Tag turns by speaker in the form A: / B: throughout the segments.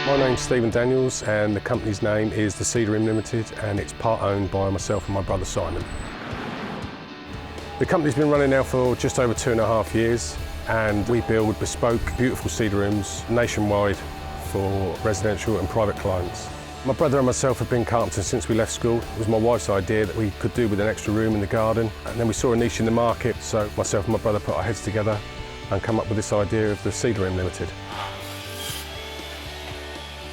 A: My name's Stephen Daniels and the company's name is the Cedar Room Ltd and it's part owned by myself and my brother Simon. The company's been running now for just over 2.5 years and we build bespoke, beautiful cedar rooms nationwide for residential and private clients. My brother and myself have been carpenters since we left school. It was my wife's idea that we could do with an extra room in the garden, and then we saw a niche in the market, so myself and my brother put our heads together and come up with this idea of the Cedar Room Ltd.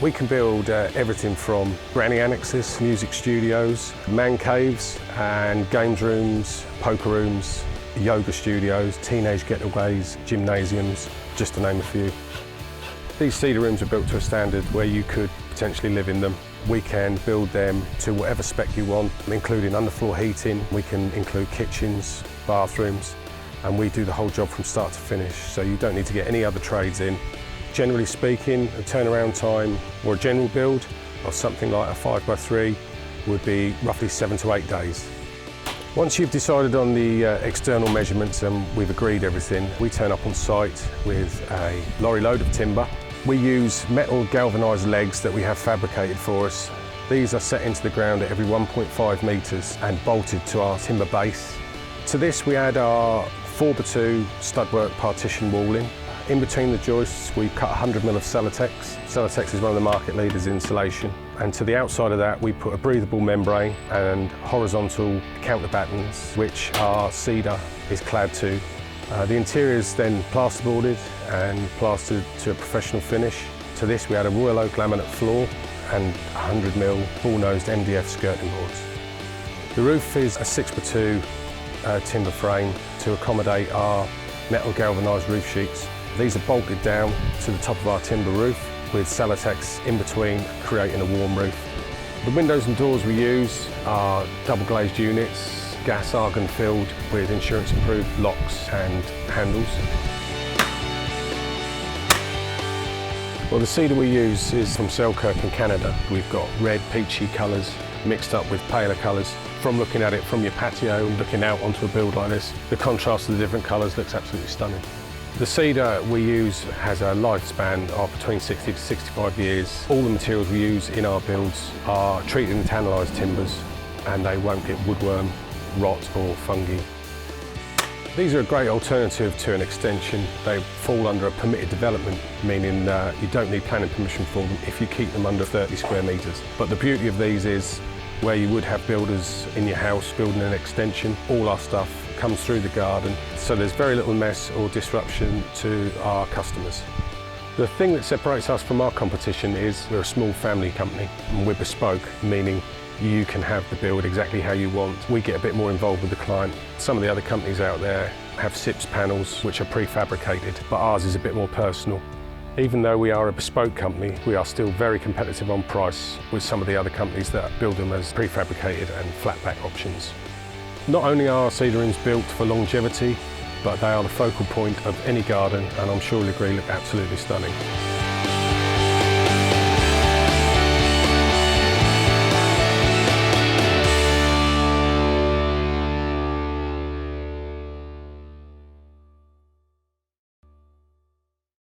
A: We can build everything from granny annexes, music studios, man caves and games rooms, poker rooms, yoga studios, teenage getaways, gymnasiums, just to name a few. These cedar rooms are built to a standard where you could potentially live in them. We can build them to whatever spec you want, including underfloor heating. We can include kitchens, bathrooms, and we do the whole job from start to finish, so you don't need to get any other trades in. Generally speaking, a turnaround time or a general build of something like a 5x3 would be roughly 7 to 8 days. Once you've decided on the external measurements and we've agreed everything, we turn up on site with a lorry load of timber. We use metal galvanised legs that we have fabricated for us. These are set into the ground at every 1.5 metres and bolted to our timber base. To this we add our 4x2 stud-work partition walling. In between the joists we cut 100mm of Celotex. Celotex is one of the market leaders in insulation. And to the outside of that we put a breathable membrane and horizontal counterbattens which our cedar is clad to. The interior is then plasterboarded and plastered to a professional finish. To this we add a royal oak laminate floor and 100mm bull-nosed MDF skirting boards. The roof is a 6x2 timber frame to accommodate our metal galvanised roof sheets. These are bolted down to the top of our timber roof with Celotex in between, creating a warm roof. The windows and doors we use are double glazed units, gas argon filled with insurance approved locks and handles. Well, the cedar we use is from Selkirk in Canada. We've got red, peachy colours mixed up with paler colours. From looking at it from your patio and looking out onto a build like this, the contrast of the different colours looks absolutely stunning. The cedar we use has a lifespan of between 60 to 65 years. All the materials we use in our builds are treated in tannalised timbers and they won't get woodworm, rot or fungi. These are a great alternative to an extension. They fall under a permitted development, meaning you don't need planning permission for them if you keep them under 30 square metres. But the beauty of these is where you would have builders in your house building an extension, all our stuff comes through the garden, so there's very little mess or disruption to our customers. The thing that separates us from our competition is we're a small family company and we're bespoke, meaning you can have the build exactly how you want. We get a bit more involved with the client. Some of the other companies out there have SIPS panels which are prefabricated, but ours is a bit more personal. Even though we are a bespoke company, we are still very competitive on price with some of the other companies that build them as prefabricated and flat pack options. Not only are our cedar rooms built for longevity, but they are the focal point of any garden and I'm sure you'll agree look absolutely stunning.